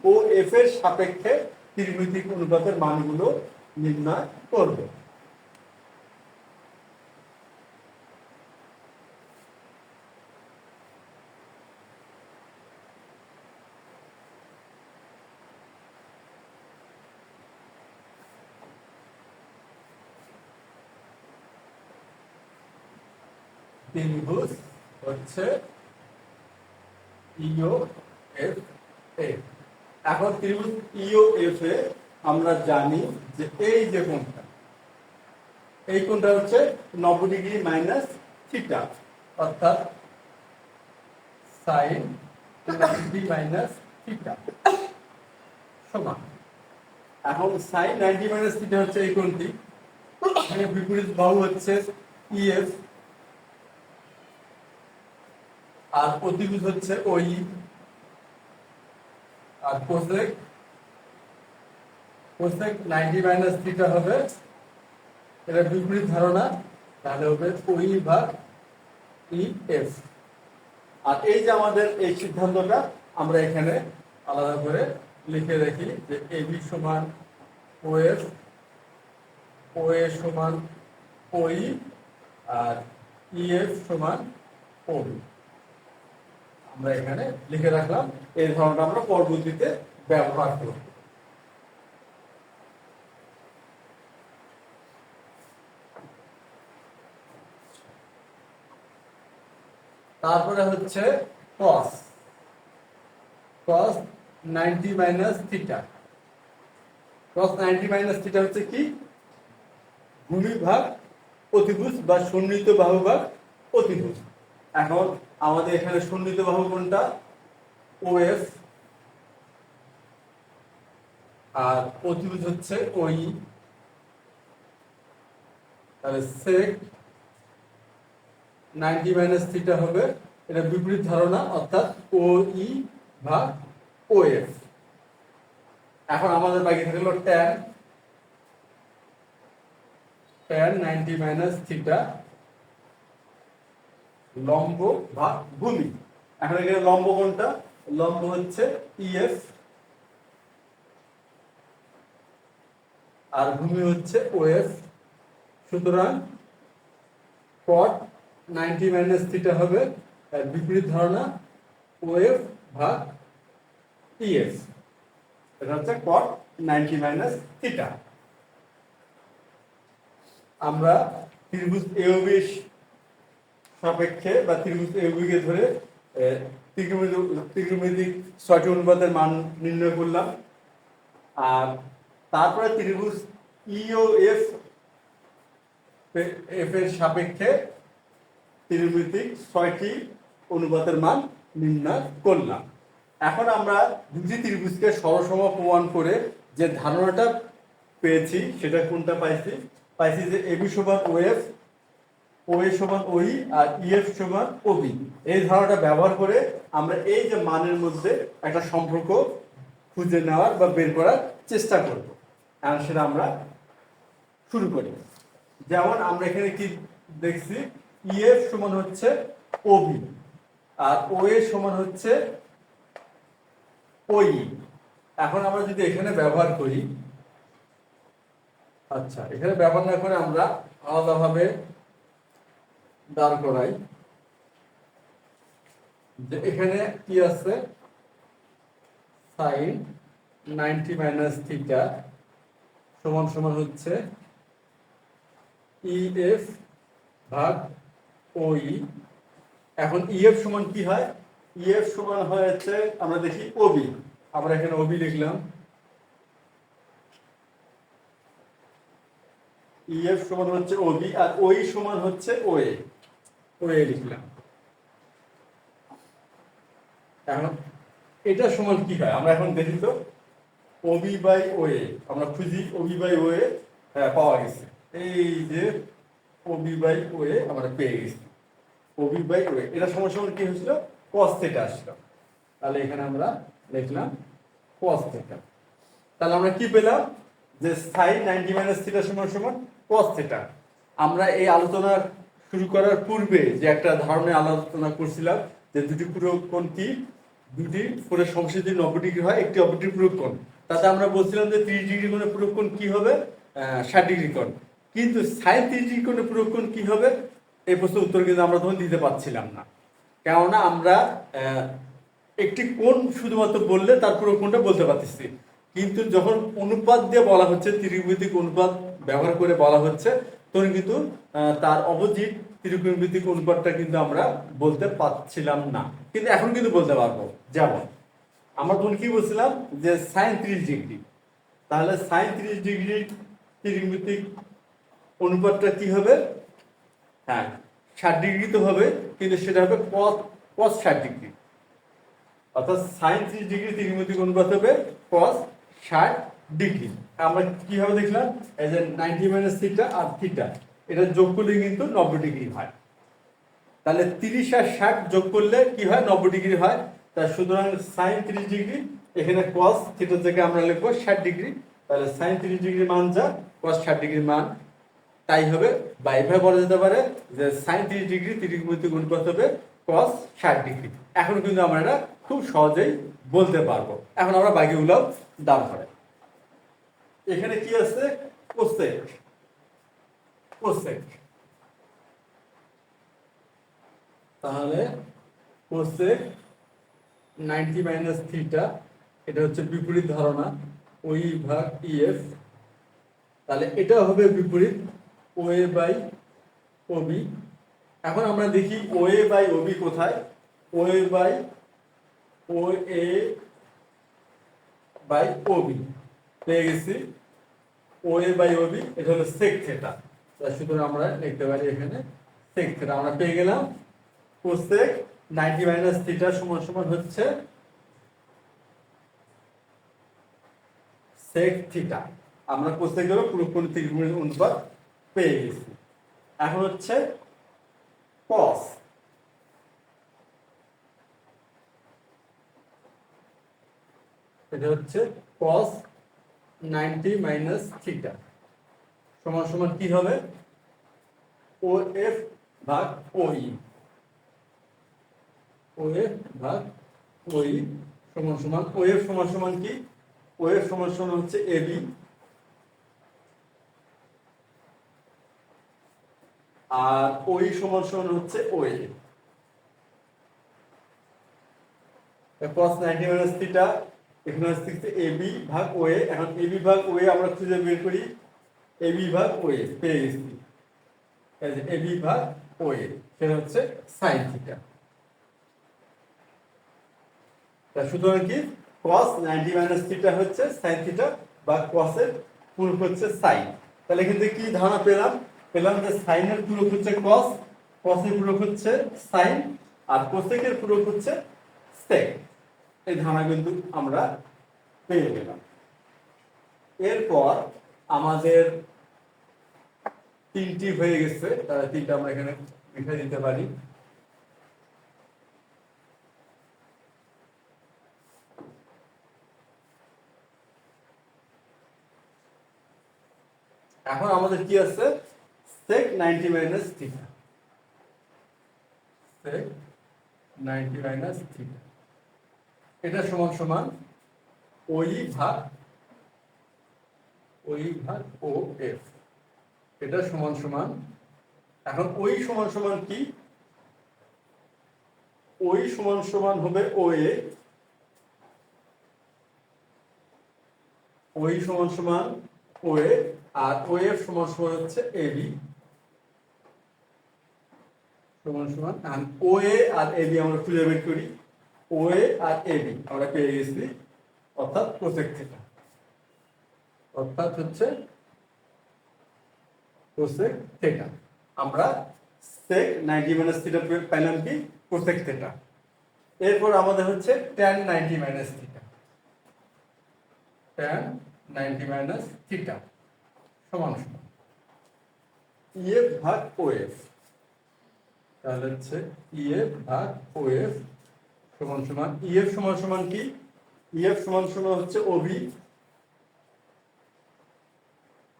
ও এফ এর সাপেক্ষে ত্রিমেত্রিক অনুপাতের মানগুলো নির্ণয় করব। ত্রিভুজ হচ্ছে ইও এফ এ। এখন ত্রিভুজ ইও এফ এ আমরা জানি যে এই যে কোণটা, এই কোণটা হচ্ছে 90 ডিগ্রি মাইনাস থিটা, অর্থাৎ সাইন 90 ডিগ্রি মাইনাস থিটা সমান। এখন সাইন 90 মাইনাস থিটা হচ্ছে এই কোণটি, এখানে বিপরীত বাহু হচ্ছে ইএফ, আর অতিভুজ হচ্ছে ওই, আর কোসেক 90 মাইনাস থিটা হবে এটা বিপরীত ধারণা, তাহলে হবে ওই ভাগ ই এফ। আর এই যে আমাদের এই সিদ্ধান্তটা আমরা এখানে আলাদা করে লিখে রাখি যে এবি সমান ও এফ, ও এ সমান ও ওই আর ইএফ সমান ওবি। আমরা এখানে লিখে রাখলাম, এই ধরনটা আমরা পরবর্তীতে ব্যবহার করব। তারপরে হচ্ছে cos 90 minus theta. cos 90 minus theta হচ্ছে কি? ভূমি ভাগ অতিভুজ বা সন্নিহিত বাহু ভাগ অতিভুজ। এখন আমাদের এখানে সন্নিহিত বাহু কোনটা? OF, আর অতিভুজ হচ্ছে OE। তাহলে sec 90 মাইনাস থিটা হবে, এটা বিপরীত ধারণা, অর্থাৎ OE ভাগ OF। এখন আমাদের বাকি থাকলো tan 90 মাইনাস থিটা লম্ব ভাগ ভূমি। এখন এখানে লম্ব কোনটা? লম্ব হচ্ছে EF আর ভূমি হচ্ছে OF। সুতরাং cot 90 মাইনাস থিটা হবে বিপরীত ধারণা OF ভাগ EF। এটা হচ্ছে cot 90 মাইনাস থিটা। আমরা ত্রিভুজ AOB সাপেক্ষে বা ত্রিভুজ AOB কে ধরে ত্রিকোণমিতিক 6টি অনুপাতের মান নির্ণয় করলাম। আর তারপরে ত্রিভুজ EOF এর সাপেক্ষে ত্রিকোণমিতিক 6টি অনুপাতের মান নির্ণয় করলাম। এখন আমরা দুটি ত্রিভুজকে সরসম প্রমাণ করে যে ধারণাটা পেয়েছি সেটা কোনটা পাইছি যে AB সমান OF, OA সমান OE আর EF সমান OB। এই ধারণাটা ব্যবহার করে আমরা এই যে মানের মধ্যে একটা সম্পর্ক খুঁজে নেওয়ার বা বের করার চেষ্টা করব। আর সেটা আমরা শুরু করি। যেমন আমরা এখানে কি দেখছি, EF সমান হচ্ছে OB আর OA সমান হচ্ছে OE। এখন আমরা যদি এখানে ব্যবহার করি, আচ্ছা এখানে ব্যবহার না করে আমরা আলাদাভাবে দাঁড় করাই যে এখানে কি আছে, sin 90 মাইনাস থিটা সমান সমান হচ্ছে EF ভাগ OE। এখন EF সমান কি হয়? EF সমান হচ্ছে আমরা দেখি OB। আমরা এখানে OB লিখলাম, EF সমান হচ্ছে OB আর OE সমান হচ্ছে OA লিখলাম। এখন এটা সমান কি হয় আমরা এখন দেখি তো। OB বাই OA আমরা খুঁজি, OB বাই OA পাওয়া গেছে। এই যে OB বাই OA আমরা পেয়ে গেছি। OB বাই OA এটা সমান সমান কি হয়েছিল? cos থিটা আসলো। তাহলে এখানে আমরা লিখলাম cos থিটা। তাহলে আমরা কি পেলাম যে sin 90 মাইনাস থিটা সমান সমান cos থিটা। আমরা এই আলোচনা শুরু করার পূর্বে যে একটা ধারণায় আলোচনা করছিলাম যে দুটি পূরক কোণ কি, দুটি কোণের সমষ্টি 90 ডিগ্রি হয়, একটি অপরটি পূরক কোণ। তাতে আমরা বলছিলাম যে 30 ডিগ্রি কোণের পূরক কোণ কি হবে? 60 ডিগ্রি কোণ। কিন্তু sin 30 ডিগ্রি কোণের পূরক কোণ কি হবে? এই প্রশ্নের উত্তর কিন্তু আমরা তখন দিতে পারছিলাম না, কেননা আমরা একটি কোণ শুধুমাত্র বললে তার পূরক কোণটা বলতে পারতেছি, কিন্তু যখন অনুপাত দিয়ে বলা হচ্ছে, ত্রিকোণমিতিক অনুপাত ব্যবহার করে বলা হচ্ছে, তখন কিন্তু তার অপোজিট ত্রিকোণমিতিক অনুপাতটা কিন্তু আমরা বলতে পারছিলাম না। কিন্তু এখন কিন্তু বলতে পারবো। যেমন আমরা তখন কি বলছিলাম যে sin 30 ডিগ্রি, তাহলে sin 30 ডিগ্রি ত্রিকোণমিতিক অনুপাতটা কি হবে? হ্যাঁ 60 ডিগ্রি তো হবে, কিন্তু সেটা হবে cos 60 ডিগ্রি। অর্থাৎ sin 30 ডিগ্রি ত্রিকোণমিতিক অনুপাত হবে cos 60 ডিগ্রি। আমরা কিভাবে দেখলাম? এই যে 90 মাইনাস থিটা আর থিটা এটা যোগ করলে কিন্তু 90 ডিগ্রি হয়। তাহলে 30 আর 60 যোগ করলে কি হয়? 90 ডিগ্রি হয়। তাই সুতরাং sin 30 ডিগ্রি এখানে cos থিটার জায়গায় আমরা লিখবো 60 ডিগ্রি। তাহলে sin 30 ডিগ্রি মান যা, cos 60 ডিগ্রি মান তাই হবে। বা এভাবে বলা যেতে পারে যে sin 30 ডিগ্রি ত্রিকোণমিতিক অনুপাত হবে cos 60 ডিগ্রি। এখন কিন্তু আমরা এটা খুব সহজেই বলতে পারবো। এখন আমরা বাকিগুলো দাঁড় করে, এখানে কি আছে? কোসেক। তাহলে কোসেক 90 মাইনাস থিটা, এটা হচ্ছে বিপরীত ধারণা, ওই ভাগ ইএফ, তাহলে এটা হবে বিপরীত ওএ বাই ওবি। এখন আমরা দেখি ওএ বাই ওবি কোথায়। OA by OA by OB পেয়ে গেছি। ওএ বাই ওবি এটা হলো সেক থিটা, সুতরাং আমরা লিখতে পারি এখানে সেক থিটা। আমরা পেয়ে গেলাম কোসেক 90 মাইনাস থিটা সমান সমান হচ্ছে সেক থিটা। আমরা কোসেকের পুরো কোণ ত্রিকোণের অনুপাত পেয়ে গেছি। এখন হচ্ছে কস, এটা হচ্ছে কস 90 মাইনাস থিটা সমান সমান কি হবে, ও এফ ভাগ ওই, ও এফ ভাগ ওই সমান সমান, ও এফ সমান সমান কি, ও এফ সমান সমান হচ্ছে এবি, আর ওই সমান সমান হচ্ছে ওএ। cos 90 মাইনাস থিটা এখানে হচ্ছে এবি ভাগ ওএ। এখন এবি ভাগ ওএ আমরা খুঁজে বের করি, এবি ভাগ ওএ পেয়ে গেছি, এই যে এবি ভাগ ওএ সেটা হচ্ছে sin থিটা। সুতরাং কি cos 90 মাইনাস থিটা হচ্ছে sin থিটা বা cos এর পূরক হচ্ছে sin। তাহলে এখান থেকে কি ধারণা পেলাম, পেলাম যে sin এর পূরক হচ্ছে cos, cos এর পূরক হচ্ছে sin, আর cosec এর পূরক হচ্ছে sec। এই ধারণা কিন্তু আমরা পেয়ে গেলাম। এরপর আমাদের তিনটি হয়ে গেছে, তাহলে তিনটা আমরা এখানে লিখে দিতে পারি। এখন আমাদের কি আছে, sec 90 minus theta, sec 90 minus theta এটা সমান সমান ওই ভাগ ও এফ, এটা সমান সমান। এখন ওই সমান সমান কি, ওই সমান সমান হবে ওএ, ওই সমান সমান ওএ, আর ওএফ সমান সমান হচ্ছে এবি সমান সমান। ওএ আর এবি আমরা খুঁজে বের করি, ওএ আর এবি আমরা পেয়ে গেছি, অর্থাৎ কোসেক থিটা, অর্থাৎ হচ্ছে কোসেক থিটা। আমরা sec 90 মাইনাস থিটা পেলাম কি, কোসেক থিটা। এরপর আমাদের হচ্ছে tan 90 minus theta, tan 90 minus theta সমান সমান ইএফ ভাগ ওএফ। তাহলে হচ্ছে ইএফ ভাগ ওএফ সমান সমান, ইএফ সমান সমান কি, ইএফ সমান সমান হচ্ছে ওবি,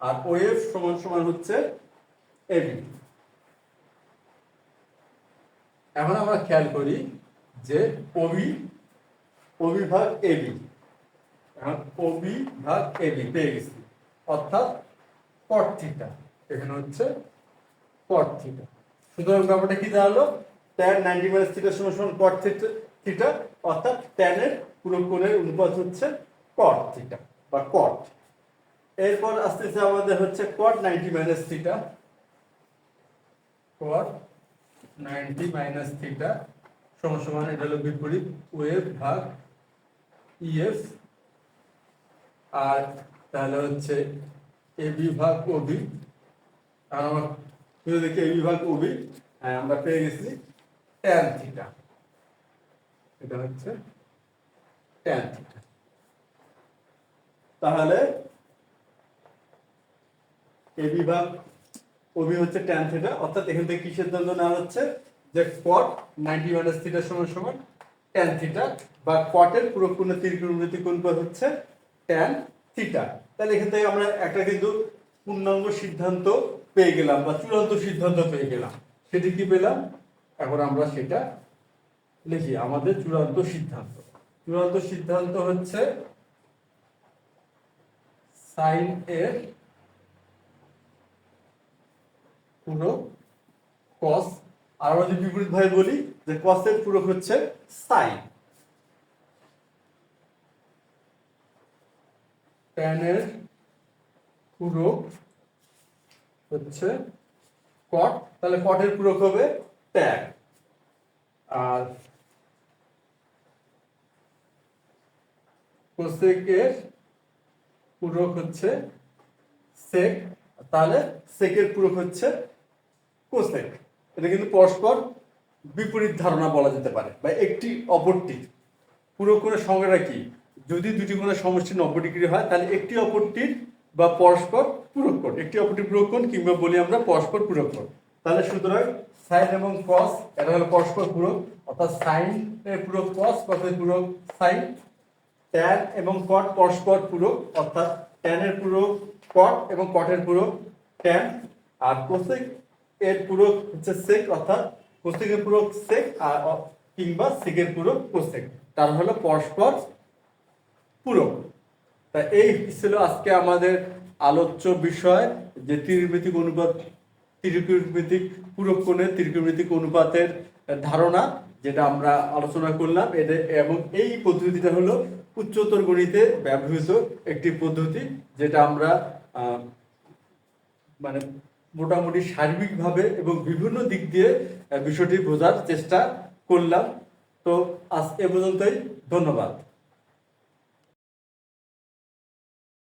আর ওএফ সমান সমান হচ্ছে এবি। এখন আমরা খেয়াল করি যে ওবি ভাগ এবি, এখন ওবি ভাগ এবি পেয়ে গেছি, অর্থাৎ cot থিটা, এখানে হচ্ছে cot থিটা। সুতরাং ব্যাপারটা কি দাঁড়ালো, tan 90 মাইনাস থিটা সমান সমান cot থিটা, অর্থাৎ tan এর পুরো কোণের অনুপাত হচ্ছে cot থিটা বা cot। এরপর আসতেছে আমাদের হচ্ছে cot 90 minus theta, cot 90 minus theta সমান সমান, এটা হলো বিপরীত ওএফ ভাগ ইএফ, আর তাহলে হচ্ছে এবি ভাগ ওবি। আর আমরা খুঁজে দেখি এবি ভাগ ওবি, আমরা পেয়ে গেছি tan থিটা, এটা হচ্ছে tan থিটা। তাহলে এবি ভাগ ওবি হচ্ছে tan থিটা, অর্থাৎ এখান থেকে কি সিদ্ধান্ত নেওয়া হচ্ছে যে cot 90 মাইনাস থিটা সমান সমান tan থিটা, বা cot এর পুরো কোণের ত্রিকোণমিতিক অনুপাত হচ্ছে tan থিটা। তাহলে এখান থেকে আমরা একটা কিন্তু পূর্ণাঙ্গ সিদ্ধান্ত পেয়ে গেলাম বা চূড়ান্ত সিদ্ধান্ত পেয়ে গেলাম। সেটি কি পেলাম, এখন আমরা সেটা লিখি। আমাদের চূড়ান্ত সিদ্ধান্ত হচ্ছে sin এর পুরো cos আর আমরা যদি বিপরীত ভাবে বলি যে কসের পূরক হচ্ছে সাইন, ট্যানের পূরক হচ্ছে কট, তাহলে কটের পূরক হবে ট্যান, আর কোসেকের পূরক হচ্ছে সেক, তাহলে সেকের পূরক হচ্ছে কোসেক। এটা কিন্তু পরস্পর বিপরীত ধারণা বলা যেতে পারে, বা একটি অপরটি পূরক কোণের সংজ্ঞাটা কি? যদি দুটি কোণের সমষ্টি 90 ডিগ্রি হয় তাহলে একটি অপরটির বা পরস্পর পূরক কোণ, একটি অপরটির পূরক কোণ, কিংবা বলি আমরা পরস্পর পূরক কোণ। তাহলে সুতরাং সাইন এবং কস এটা হলো পরস্পর পূরক, অর্থাৎ সাইন এর পূরক কস, কসের পূরক সাইন। ট্যান এবং কট পরস্পর পূরক, অর্থাৎ ট্যানের পূরক কট এবং কটের পূরক ট্যান। আর কোসেক এর পূরক হচ্ছে সেক, অর্থাৎ কোসেকের পূরক সেক আর কিংবা সেকের পূরক কোসেক, তার হলো পরস্পর পূরক। তা এই ছিল আজকে আমাদের আলোচ্য বিষয়, যে ত্রিকোণমিতিক অনুপাত, ত্রিকোণমিতিক পূরক কোণের ত্রিকোণমিতিক অনুপাতের ধারণা, যেটা আমরা আলোচনা করলাম। এবং এই পদ্ধতিটা হলো উচ্চতর গণিতে ব্যবহৃত একটি পদ্ধতি, যেটা আমরা মানে মোটামুটি সার্বিকভাবে এবং বিভিন্ন দিক দিয়ে বিষয়টি বোঝার চেষ্টা করলাম। তো আজ এ পর্যন্তই, ধন্যবাদ।